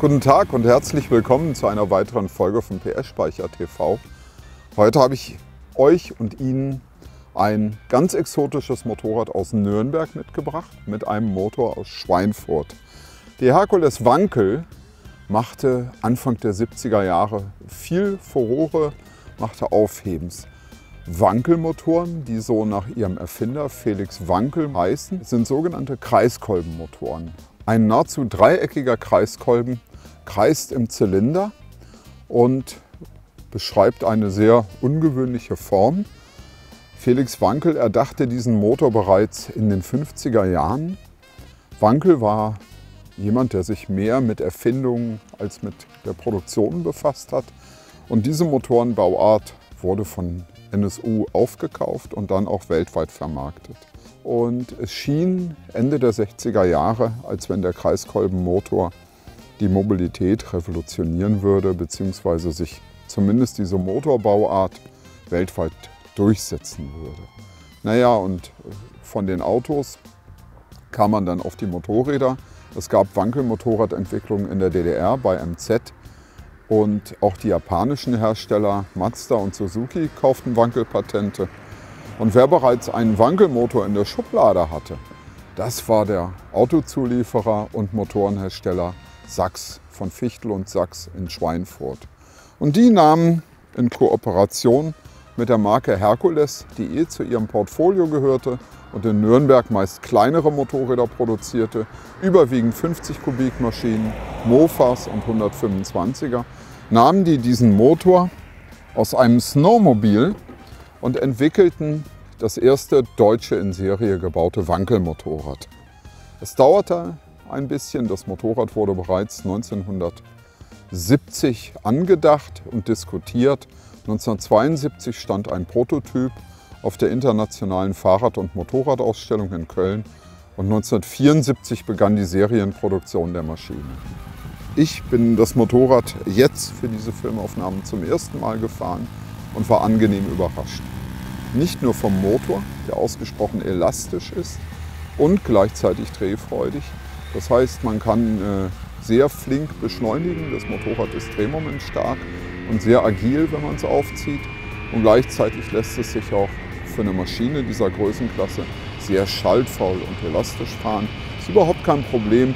Guten Tag und herzlich willkommen zu einer weiteren Folge von PS Speicher TV. Heute habe ich euch und Ihnen ein ganz exotisches Motorrad aus Nürnberg mitgebracht mit einem Motor aus Schweinfurt. Die Hercules Wankel machte Anfang der 70er Jahre viel Furore, machte Aufhebens. Wankelmotoren, die so nach ihrem Erfinder Felix Wankel heißen, sind sogenannte Kreiskolbenmotoren. Ein nahezu dreieckiger Kreiskolben kreist im Zylinder und beschreibt eine sehr ungewöhnliche Form. Felix Wankel erdachte diesen Motor bereits in den 50er Jahren. Wankel war jemand, der sich mehr mit Erfindungen als mit der Produktion befasst hat. Und diese Motorenbauart wurde von NSU aufgekauft und dann auch weltweit vermarktet. Und es schien Ende der 60er Jahre, als wenn der Kreiskolbenmotor die Mobilität revolutionieren würde, beziehungsweise sich zumindest diese Motorbauart weltweit durchsetzen würde. Naja, und von den Autos kam man dann auf die Motorräder. Es gab Wankelmotorradentwicklungen in der DDR bei MZ und auch die japanischen Hersteller Mazda und Suzuki kauften Wankelpatente. Und wer bereits einen Wankelmotor in der Schublade hatte, das war der Autozulieferer und Motorenhersteller Sachs von Fichtel und Sachs in Schweinfurt. Und die nahmen in Kooperation mit der Marke Hercules, die zu ihrem Portfolio gehörte und in Nürnberg meist kleinere Motorräder produzierte, überwiegend 50 Kubikmaschinen, Mofas und 125er, nahmen die diesen Motor aus einem Snowmobil und entwickelten das erste deutsche in Serie gebaute Wankelmotorrad. Es dauerte ein bisschen, das Motorrad wurde bereits 1970 angedacht und diskutiert. 1972 stand ein Prototyp auf der Internationalen Fahrrad- und Motorradausstellung in Köln und 1974 begann die Serienproduktion der Maschine. Ich bin das Motorrad jetzt für diese Filmaufnahmen zum ersten Mal gefahren und war angenehm überrascht. Nicht nur vom Motor, der ausgesprochen elastisch ist und gleichzeitig drehfreudig. Das heißt, man kann sehr flink beschleunigen. Das Motorrad ist drehmomentstark und sehr agil, wenn man es aufzieht. Und gleichzeitig lässt es sich auch für eine Maschine dieser Größenklasse sehr schaltfaul und elastisch fahren. Es ist überhaupt kein Problem,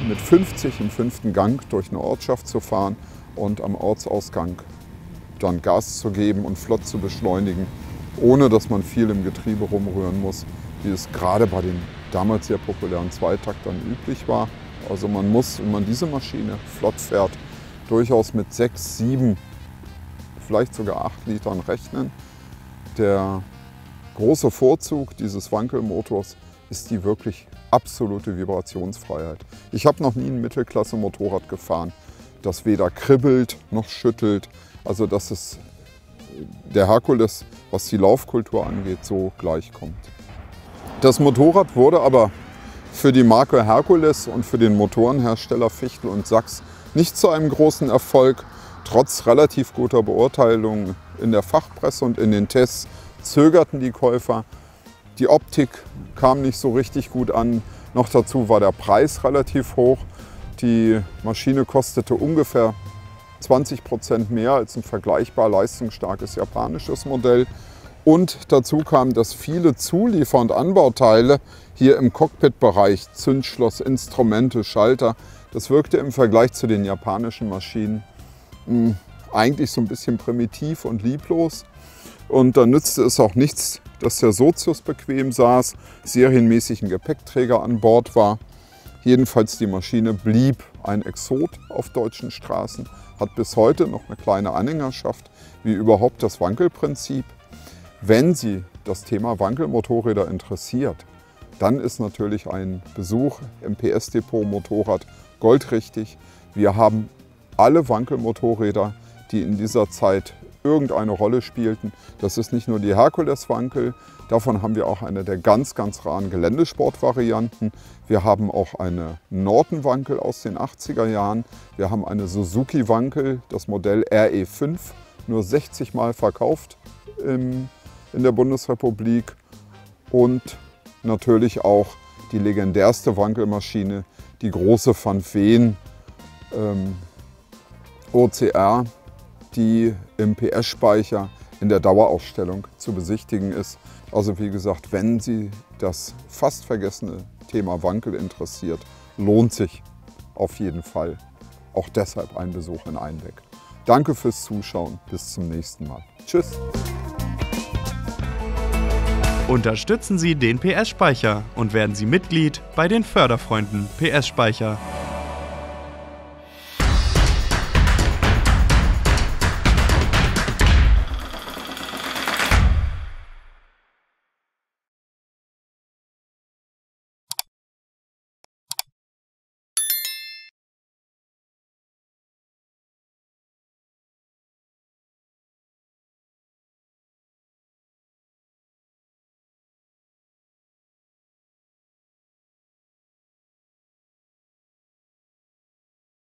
mit 50 im 5. Gang durch eine Ortschaft zu fahren und am Ortsausgang dann Gas zu geben und flott zu beschleunigen, ohne dass man viel im Getriebe rumrühren muss, wie es gerade bei den damals sehr populären Zweitaktern üblich war. Also man muss, wenn man diese Maschine flott fährt, durchaus mit 6, 7, vielleicht sogar 8 Litern rechnen. Der große Vorzug dieses Wankelmotors ist die wirklich absolute Vibrationsfreiheit. Ich habe noch nie ein Mittelklasse-Motorrad gefahren, das weder kribbelt noch schüttelt. Also dass es der Hercules, was die Laufkultur angeht, so gleichkommt. Das Motorrad wurde aber für die Marke Hercules und für den Motorenhersteller Fichtel und Sachs nicht zu einem großen Erfolg. Trotz relativ guter Beurteilung in der Fachpresse und in den Tests zögerten die Käufer. Die Optik kam nicht so richtig gut an. Noch dazu war der Preis relativ hoch. Die Maschine kostete ungefähr 20% mehr als ein vergleichbar leistungsstarkes japanisches Modell. Und dazu kam, dass viele Zuliefer- und Anbauteile hier im Cockpitbereich, Zündschloss, Instrumente, Schalter, das wirkte im Vergleich zu den japanischen Maschinen eigentlich so ein bisschen primitiv und lieblos. Und da nützte es auch nichts, dass der Sozius bequem saß, serienmäßig ein Gepäckträger an Bord war. Jedenfalls die Maschine blieb ein Exot auf deutschen Straßen, hat bis heute noch eine kleine Anhängerschaft, wie überhaupt das Wankelprinzip. Wenn Sie das Thema Wankelmotorräder interessiert, dann ist natürlich ein Besuch im PS-Depot Motorrad goldrichtig. Wir haben alle Wankelmotorräder, die in dieser Zeit irgendeine Rolle spielten. Das ist nicht nur die Hercules Wankel, davon haben wir auch eine der ganz, ganz raren Geländesportvarianten. Wir haben auch eine Norton Wankel aus den 80er Jahren. Wir haben eine Suzuki Wankel, das Modell RE5, nur 60 Mal verkauft in der Bundesrepublik. Und natürlich auch die legendärste Wankelmaschine, die große Van Veen OCR, die im PS-Speicher in der Dauerausstellung zu besichtigen ist. Also wie gesagt, wenn Sie das fast vergessene Thema Wankel interessiert, lohnt sich auf jeden Fall auch deshalb ein Besuch in Einbeck. Danke fürs Zuschauen, bis zum nächsten Mal. Tschüss! Unterstützen Sie den PS-Speicher und werden Sie Mitglied bei den Förderfreunden PS-Speicher.